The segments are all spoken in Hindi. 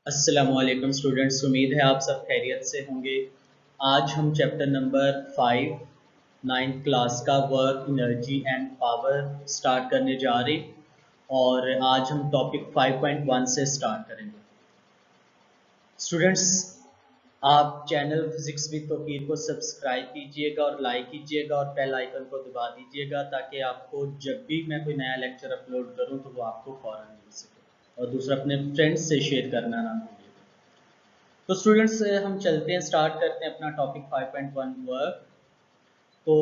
अस्सलामुअलैकुम स्टूडेंट्स, उम्मीद है आप सब खैरियत से होंगे। आज हम चैप्टर नंबर 5 नाइन्थ क्लास का work energy and power start करने जा रहे और आज हम टॉपिक 5.1 से स्टार्ट करेंगे। स्टूडेंट्स, आप चैनल फिजिक्स विद तौकीर को सब्सक्राइब कीजिएगा और लाइक कीजिएगा और बेल आइकन को दबा दीजिएगा ताकि आपको जब भी मैं कोई नया लेक्चर अपलोड करूं तो वो आपको फ़ौरन मिल सके और दूसरा अपने फ्रेंड्स से शेयर करना ना भूलिएगा। तो स्टूडेंट्स, हम चलते हैं, स्टार्ट करते हैं अपना टॉपिक 5.1 वर्क। तो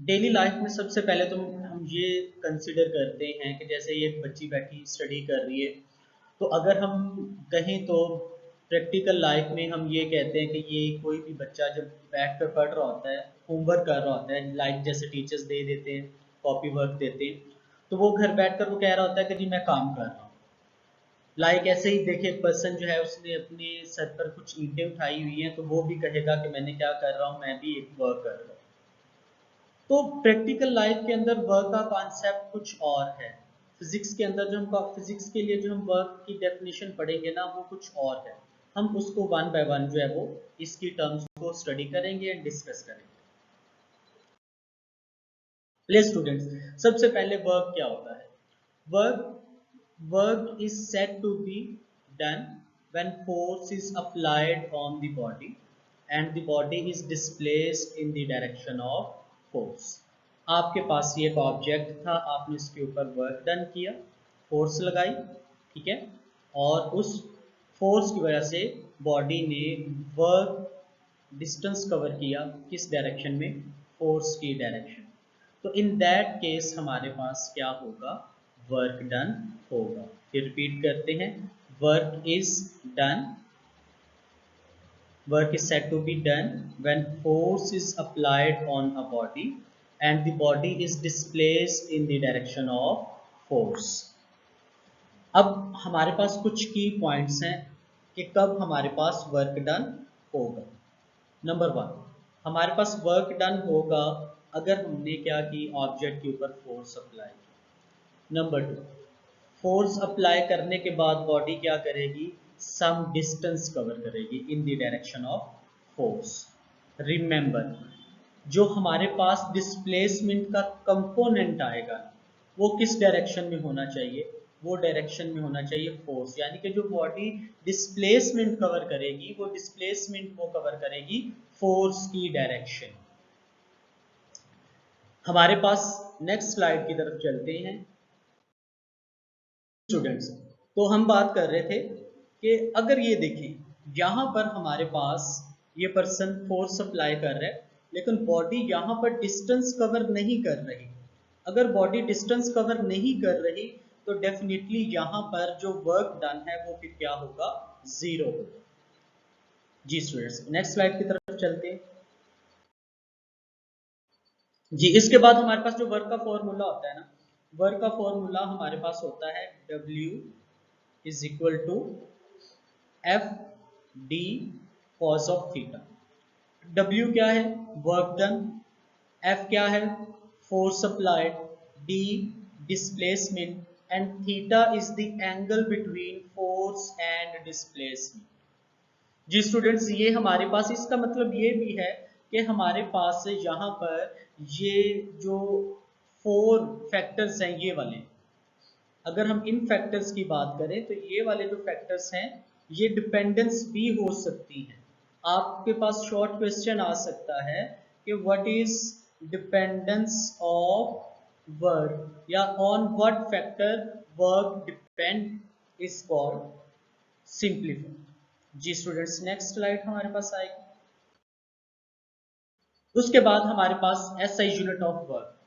डेली लाइफ में सबसे पहले तो हम ये कंसिडर करते हैं कि जैसे ये एक बच्ची बैठी स्टडी कर रही है, तो अगर हम कहें तो प्रैक्टिकल लाइफ में हम ये कहते हैं कि ये कोई भी बच्चा जब बैठ कर पढ़ रहा होता है, होमवर्क कर रहा होता है, लाइक जैसे टीचर्स दे देते हैं, कॉपी वर्क देते हैं, तो वो घर बैठ कर वो कह रहा होता है कि जी मैं काम कर रहा हूँ। लाइक ऐसे ही देखिए, पर्सन जो है उसने अपने सर पर कुछ ईंटें उठाई हुई हैं तो वो भी कहेगा कि मैंने क्या कर रहा हूँ, मैं भी एक वर्क कर रहा हूँ। तो प्रैक्टिकल लाइफ के अंदर वर्क का कॉन्सेप्ट कुछ और है। फिजिक्स के अंदर जो हम फिजिक्स के लिए जो हम वर्क की डेफिनेशन पढ़ेंगे ना, वो कुछ और है। हम उसको वन बाय वन जो है वो इसकी टर्म्स को स्टडी करेंगे एंड डिस्कस करेंगे। प्लीज स्टूडेंट्स, सबसे पहले वर्क क्या होता है? Work is said to be done when force is applied on the body and the body is displaced in the direction of force। आपके पास ये एक ऑब्जेक्ट था, आपने इसके ऊपर वर्क डन किया, फोर्स लगाई, ठीक है, और उस फोर्स की वजह से बॉडी ने वर्क डिस्टेंस कवर किया, किस डायरेक्शन में? फोर्स की डायरेक्शन। तो इन दैट केस हमारे पास क्या होगा? वर्क डन होगा। फिर रिपीट करते हैं, work is done, work is said to be done when force is applied on a body and the body is displaced in the direction of force। अब हमारे पास कुछ की पॉइंट्स हैं कि कब हमारे पास वर्क डन होगा। नंबर 1, हमारे पास वर्क डन होगा अगर हमने क्या की? ऑब्जेक्ट के ऊपर फोर्स अप्लाई की। नंबर 2, फोर्स अप्लाई करने के बाद बॉडी क्या करेगी? सम डिस्टेंस कवर करेगी इन the direction of force. Remember, जो हमारे पास डिस्प्लेसमेंट का कंपोनेंट आएगा वो किस डायरेक्शन में होना चाहिए? वो डायरेक्शन में होना चाहिए फोर्स। यानी कि जो बॉडी डिस्प्लेसमेंट कवर करेगी वो डिस्प्लेसमेंट वो कवर करेगी फोर्स की डायरेक्शन। हमारे पास नेक्स्ट स्लाइड की तरफ चलते हैं स्टूडेंट्स। तो हम बात कर रहे थे कि अगर ये देखें, यहाँ पर हमारे पास ये पर्सन फोर्स अप्लाई कर रहा है लेकिन बॉडी यहाँ पर डिस्टेंस कवर नहीं कर रही। अगर बॉडी डिस्टेंस कवर नहीं कर रही तो डेफिनेटली यहाँ पर जो वर्क डन है वो फिर क्या होगा? जीरो होगा। जी स्टूडेंट्स, नेक्स्ट स्लाइड की तरफ चलते हैं जी। इसके बाद हमारे पास जो वर्क का फॉर्मूला होता है ना, वर्क का फॉर्मूला हमारे पास होता है W is equal to F D cos of theta. W क्या है? Work done. F क्या है? Force applied. D displacement and theta is the angle between force and displacement. जी स्टूडेंट्स, ये हमारे पास इसका मतलब ये भी है कि हमारे पास यहाँ पर ये जो 4 फैक्टर्स हैं ये वाले, अगर हम इन फैक्टर्स की बात करें तो ये वाले जो फैक्टर्स हैं ये डिपेंडेंस भी हो सकती है। आपके पास शॉर्ट क्वेश्चन आ सकता है कि what is dependence of work या on what factor work depend is called simplify. जी स्टूडेंट्स, नेक्स्ट स्लाइड हमारे पास आएगी। उसके बाद हमारे पास एसआई यूनिट ऑफ वर्क।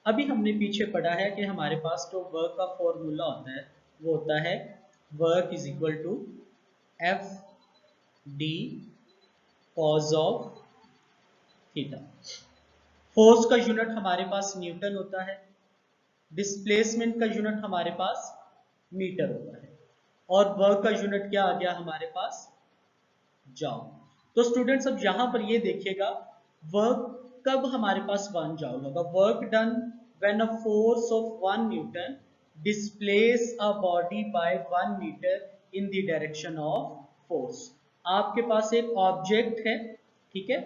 अभी हमने पीछे पढ़ा है कि हमारे पास जो वर्क का फॉर्मूला होता है वो होता है work is equal to F D cos of theta. Force का यूनिट हमारे पास न्यूटन होता है, डिस्प्लेसमेंट का यूनिट हमारे पास मीटर होता है और वर्क का यूनिट क्या आ गया हमारे पास? जाओ। तो स्टूडेंट्स, अब यहां पर ये देखिएगा वर्क कब हमारे पास 1 जॉउल होगा? Work done when a force of 1 newton displace a body by 1 metre in the direction of force. आपके पास एक ऑब्जेक्ट है, ठीक है,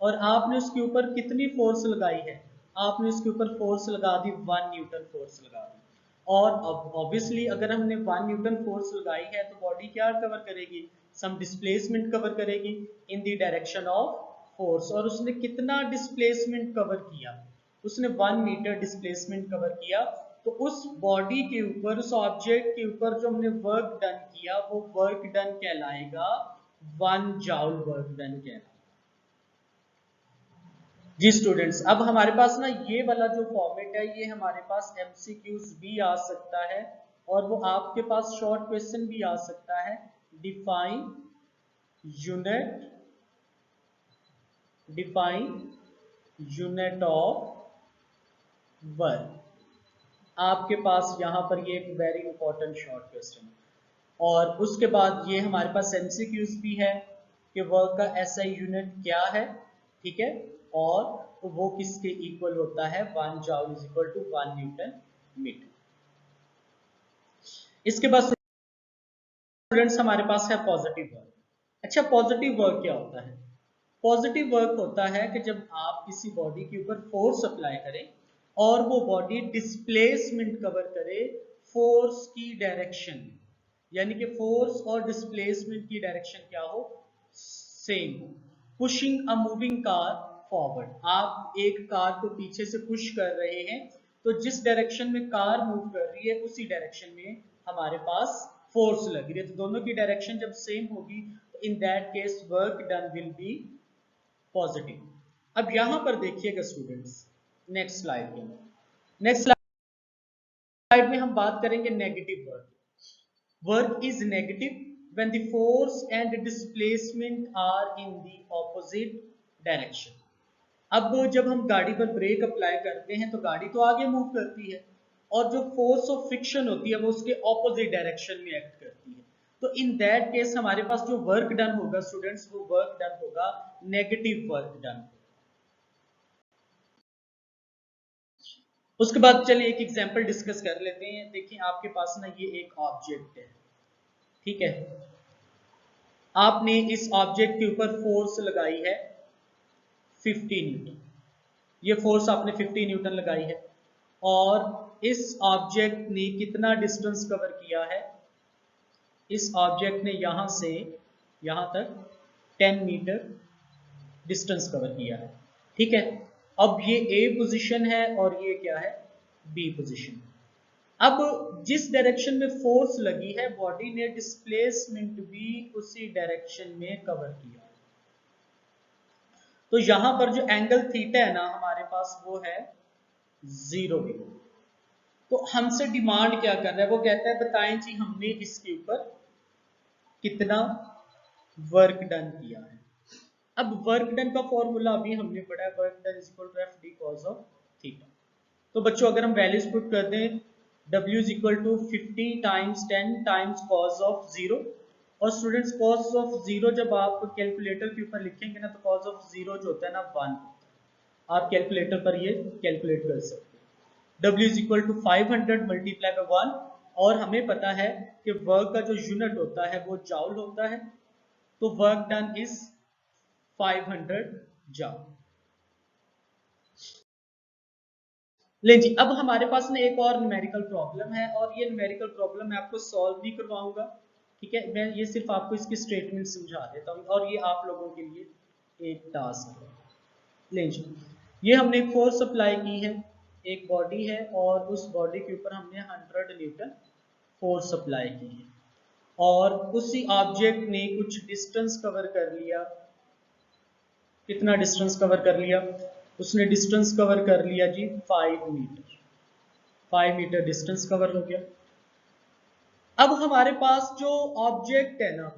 और आपने उसके ऊपर कितनी फोर्स लगाई है? आपने उसके ऊपर फोर्स लगा दी 1 न्यूटन फोर्स लगा दी। और ऑब्वियसली अगर हमने 1 न्यूटन फोर्स लगाई है तो बॉडी क्या कवर करेगी? सम डिस्प्लेसमेंट कवर करेगी इन द डायरेक्शन ऑफ फोर्स। और उसने कितना डिस्प्लेसमेंट कवर किया? उसने 1 मीटर डिस्प्लेसमेंट कवर किया। तो उस बॉडी के ऊपर, उस ऑब्जेक्ट के ऊपर जो हमने वर्क डन किया, वो वर्क डन कहलाएगा 1 जॉल वर्क डन कहलाएगा। जी स्टूडेंट्स, अब हमारे पास ना ये वाला जो फॉर्मेट है, ये हमारे पास एमसीक्यूज भी आ सकता है और वो आपके पास शॉर्ट क्वेश्चन भी आ सकता है। Define unit, define unit of work. आपके पास यहाँ पर ये एक वेरी इंपॉर्टेंट शॉर्ट क्वेश्चन है। और उसके बाद ये हमारे पास एमसीक्यूज भी है कि वर्क का एसआई यूनिट क्या है, ठीक है, और वो किसके इक्वल होता है? 1 joule is equal to 1 newton metre. इसके बाद स्टूडेंट्स हमारे पास है पॉजिटिव वर्क। अच्छा, पॉजिटिव वर्क क्या होता है? पॉजिटिव वर्क होता है कि जब आप किसी बॉडी के ऊपर फोर्स अप्लाई करें और वो बॉडी डिस्प्लेसमेंट कवर करे फोर्स की डायरेक्शन में, यानी कि फोर्स और डिस्प्लेसमेंट की डायरेक्शन क्या हो? Same. Pushing a moving car forward, आप एक कार को पीछे से पुश कर रहे हैं, तो जिस डायरेक्शन में कार मूव कर रही है उसी डायरेक्शन में हमारे पास फोर्स लग रही है। तो दोनों की डायरेक्शन जब सेम होगी तो in that case work done will be positive. अब यहां पर देखिएगा स्टूडेंट्स, नेक्स्ट स्लाइड में, नेक्स्ट स्लाइड में हम बात करेंगे negative work. Work is negative when the force and displacement are in the opposite direction। अब जब हम गाड़ी पर ब्रेक अप्लाई करते हैं तो गाड़ी तो आगे मूव करती है और जो फोर्स ऑफ फ्रिक्शन होती है वो उसके ऑपोजिट डायरेक्शन में एक्ट करती है। तो इन दैट केस हमारे पास जो वर्क डन होगा स्टूडेंट्स, वो वर्क डन होगा नेगेटिव वर्क डन। उसके बाद चलिए एक एग्जांपल डिस्कस कर लेते हैं। देखिए आपके पास ना ये एक ऑब्जेक्ट है, ठीक है, आपने इस ऑब्जेक्ट के ऊपर फोर्स लगाई है 50 न्यूटन। ये फोर्स आपने 50 न्यूटन लगाई है और इस ऑब्जेक्ट ने कितना डिस्टेंस कवर किया है? इस ऑब्जेक्ट ने यहां से यहां तक 10 मीटर डिस्टेंस कवर किया है, ठीक है। अब ये ए पोजीशन है और ये क्या है? B position. अब जिस डायरेक्शन में फोर्स लगी है बॉडी ने डिस्प्लेसमेंट भी उसी डायरेक्शन में कवर किया। तो यहां पर जो एंगल थीटा है ना हमारे पास, वो है 0 डिग्री। तो हमसे डिमांड क्या कर रहा है? वो कहता है बताएं जी हमने इसके ऊपर कितना वर्क डन किया है। अब वर्क डन का फॉर्मूला अभी हमने पढ़ा है, work done is equal to F D cos of theta. तो बच्चों अगर हम वैल्यूज पुट कर दें, W is equal to 50 times 10 times cos of 0। और स्टूडेंट्स कॉस ऑफ 0 जब आप कैलकुलेटर के ऊपर लिखेंगे ना तो कॉस ऑफ 0 जो होता है ना 1, आप कैलकुलेटर पर ये कैलकुलेट कर सकते हैं। W is equal to 500 multiply by 1। और हमें पता है कि वर्क का जो यूनिट होता है वो जाउल होता है, तो वर्क डन इज 500 जाउल। ले जी, अब हमारे पास ना एक और न्यूमेरिकल प्रॉब्लम है और ये न्यूमेरिकल प्रॉब्लम मैं आपको सॉल्व भी करवाऊंगा, ठीक है। मैं ये सिर्फ आपको इसकी स्टेटमेंट समझा देता हूँ और ये आप लोगों के लिए एक टास्क है। ले जी, ये हमने एक फोर्स अप्लाई की है, एक बॉडी है और उस बॉडी के ऊपर हमने 100 न्यूटन फोर्स अप्लाई की है और उसी ऑब्जेक्ट ने कुछ डिस्टेंस कवर कर लिया। कितना डिस्टेंस कवर कर लिया? उसने डिस्टेंस कवर कर लिया जी 5 मीटर। 5 मीटर डिस्टेंस कवर हो गया। अब हमारे पास जो ऑब्जेक्ट है ना,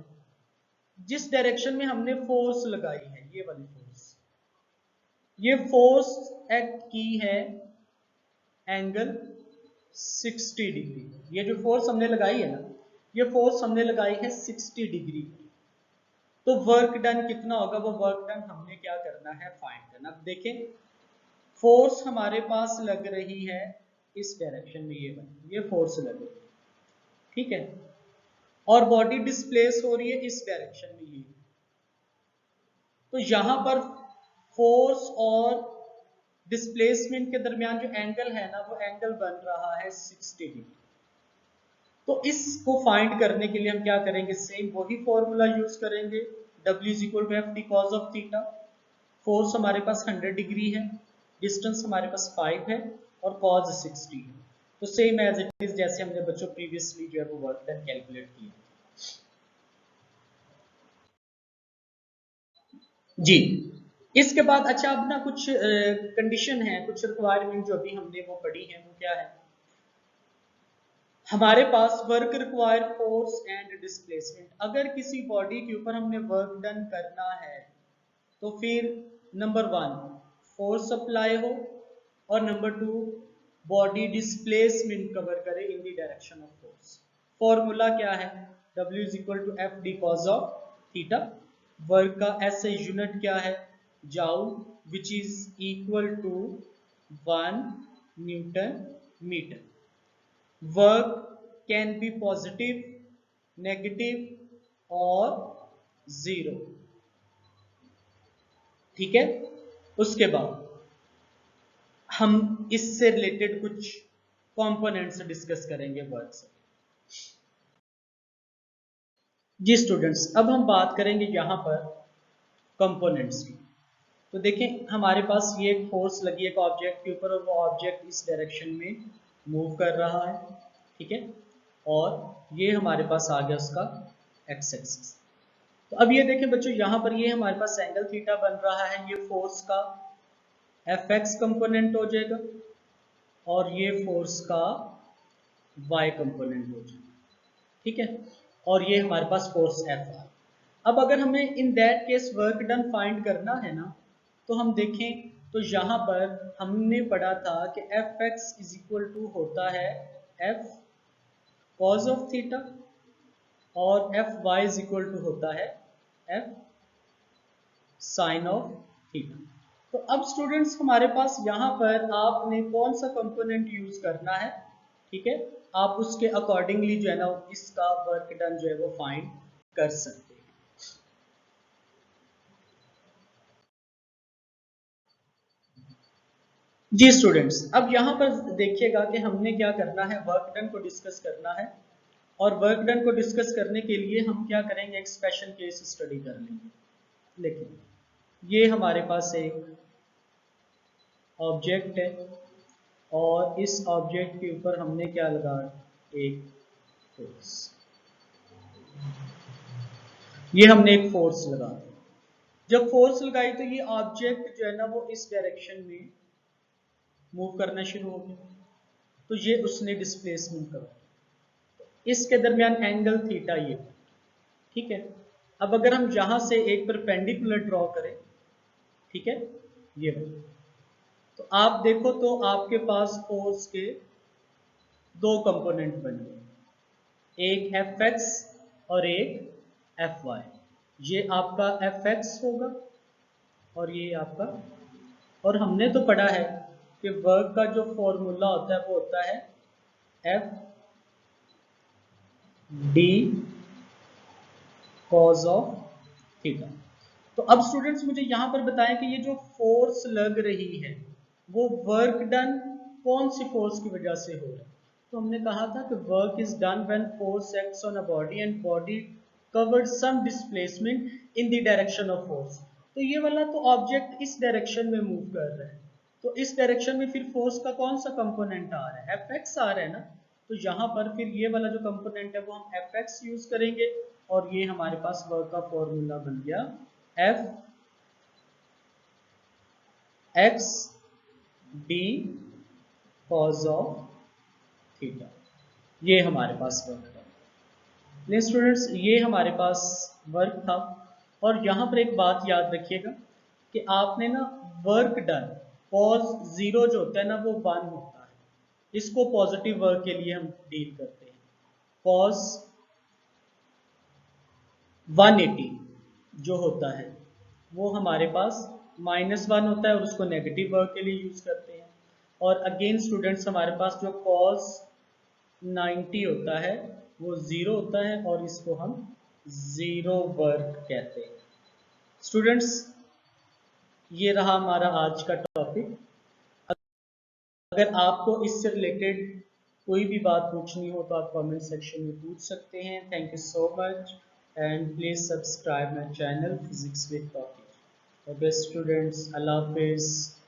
जिस डायरेक्शन में हमने फोर्स लगाई है, ये वाली फोर्स, ये फोर्स एक्ट की है एंगल 60 डिग्री। ये जो फोर्स हमने लगाई है ना, ये फोर्स हमने लगाई है 60 डिग्री। तो वर्क डन कितना होगा? वो वर्क डन हमने क्या करना है? फाइंड करना। अब देखें, फोर्स हमारे पास लग रही है इस डायरेक्शन में, ये फोर्स लग रही है, ठीक है। और बॉडी डिस्प्लेस हो रही है इस डायरेक्शन में ये, तो यहां पर फोर्स और डिस्प्लेसमेंट के दरमियान जो एंगल है ना, वो एंगल बन रहा है 60 डिग्री। तो इसको फाइंड करने के लिए हम क्या करेंगे, सेम वही फॉर्मूला यूज करेंगे, W is equal to F D cos of theta. Force हमारे पास 100 डिग्री है, डिस्टेंस हमारे पास 5 है और कॉज 60 है। तो सेम एज इट इज जैसे हमने बच्चों प्रीवियसली जो है वो वर्क डन कैलकुलेट किया जी। इसके बाद अच्छा अब ना कुछ कंडीशन है, कुछ रिक्वायरमेंट जो अभी हमने वो पढ़ी है, वो क्या है, हमारे पास work require force and displacement. अगर किसी बॉडी के ऊपर हमने वर्क डन करना है तो फिर नंबर 1 फोर्स अप्लाई हो और नंबर 2 बॉडी डिस्प्लेसमेंट कवर करे in the direction of force. Formula क्या है, W is equal to F D cos of theta. Work का ऐसे यूनिट क्या है, joule, which is equal to 1 newton metre. Work can be positive, negative और जीरो, ठीक है। उसके बाद हम इससे रिलेटेड कुछ कंपोनेंट्स डिस्कस करेंगे वर्क से। जी स्टूडेंट्स, अब हम बात करेंगे यहाँ पर कंपोनेंट्स की। तो देखें हमारे पास ये एक फोर्स लगी है एक ऑब्जेक्ट के ऊपर और वो ऑब्जेक्ट इस डायरेक्शन में मूव कर रहा है, ठीक है, और ये हमारे पास आ गया उसका एक्स एक्सिस। तो अब ये देखें बच्चों, यहाँ पर ये हमारे पास एंगल थीटा बन रहा है, ये फोर्स का एफ एक्स कंपोनेंट हो जाएगा और ये फोर्स का वाई कंपोनेंट हो जाएगा, ठीक है, और ये हमारे पास फोर्स एफ है। अब अगर हमें in that case work done find करना है ना, तो हम देखें तो यहाँ पर हमने पढ़ा था कि F X is equal to होता है एफ कॉज ऑफ थीटा और F Y is equal to होता है एफ साइन ऑफ थीटा। तो अब स्टूडेंट्स हमारे पास यहाँ पर आपने कौन सा कंपोनेंट यूज करना है, ठीक है, आप उसके अकॉर्डिंगली जो है ना इसका वर्क डन जो है वो फाइंड कर सकते हैं। जी स्टूडेंट्स, अब यहाँ पर देखिएगा कि हमने क्या करना है, वर्क डन को डिस्कस करना है और वर्क डन को डिस्कस करने के लिए हम क्या करेंगे, एक स्पेशल केस स्टडी कर लेंगे। लेकिन ये हमारे पास एक ऑब्जेक्ट है और इस ऑब्जेक्ट के ऊपर हमने क्या लगा, एक फोर्स, ये हमने एक फोर्स लगा। जब फोर्स लगाई तो ये ऑब्जेक्ट जो है ना वो इस डायरेक्शन में मूव करना शुरू हो गया, तो ये उसने डिस्प्लेसमेंट करा, इसके दरमियान एंगल थीटा ये, ठीक है। अब अगर हम यहां से एक परपेंडिकुलर ड्रॉ करें, ठीक है, ये तो आप देखो तो आपके पास फोर्स के दो कंपोनेंट बने, एक एफ एक्स और एक एफ वाई। ये आपका एफ एक्स होगा और ये आपका, और हमने तो पढ़ा है कि वर्क का जो फॉर्मूला होता है वो होता है F D cos of theta. तो अब स्टूडेंट्स मुझे यहां पर बताएं कि ये जो फोर्स लग रही है वो वर्क डन कौन सी फोर्स की वजह से हो रहा है। तो हमने कहा था कि work is done when force acts on a body and body covered some displacement in the direction of force. तो ये वाला तो ऑब्जेक्ट इस डायरेक्शन में मूव कर रहा है, तो इस डायरेक्शन में फिर फोर्स का कौन सा कंपोनेंट आ रहा है, एफ एक्स आ रहा है ना। तो यहाँ पर फिर ये वाला जो कंपोनेंट है वो हम एफ एक्स यूज करेंगे और ये हमारे पास वर्क का फॉर्मूला बन गया F x D cos of theta. ये हमारे पास वर्क था। स्टूडेंट्स, ये हमारे पास वर्क था और यहाँ पर एक बात याद रखिएगा कि आपने ना वर्क डन कॉज जीरो जो होता है ना वो 1 होता है, इसको पॉजिटिव वर्क के लिए हम डील करते हैं। कॉज 180 जो होता है वो हमारे पास -1 होता है और उसको नेगेटिव वर्क के लिए यूज करते हैं। और अगेन स्टूडेंट्स हमारे पास जो कॉज 90 होता है वो ज़ीरो होता है और इसको हम ज़ीरो वर्क कहते हैं। स्टूडेंट्स, ये रहा हमारा आज का टॉपिक। अगर आपको इससे रिलेटेड कोई भी बात पूछनी हो तो आप कमेंट सेक्शन में पूछ सकते हैं। Thank you so much and please subscribe my channel physics with topic. Okay students, अल्लाह हाफिज़।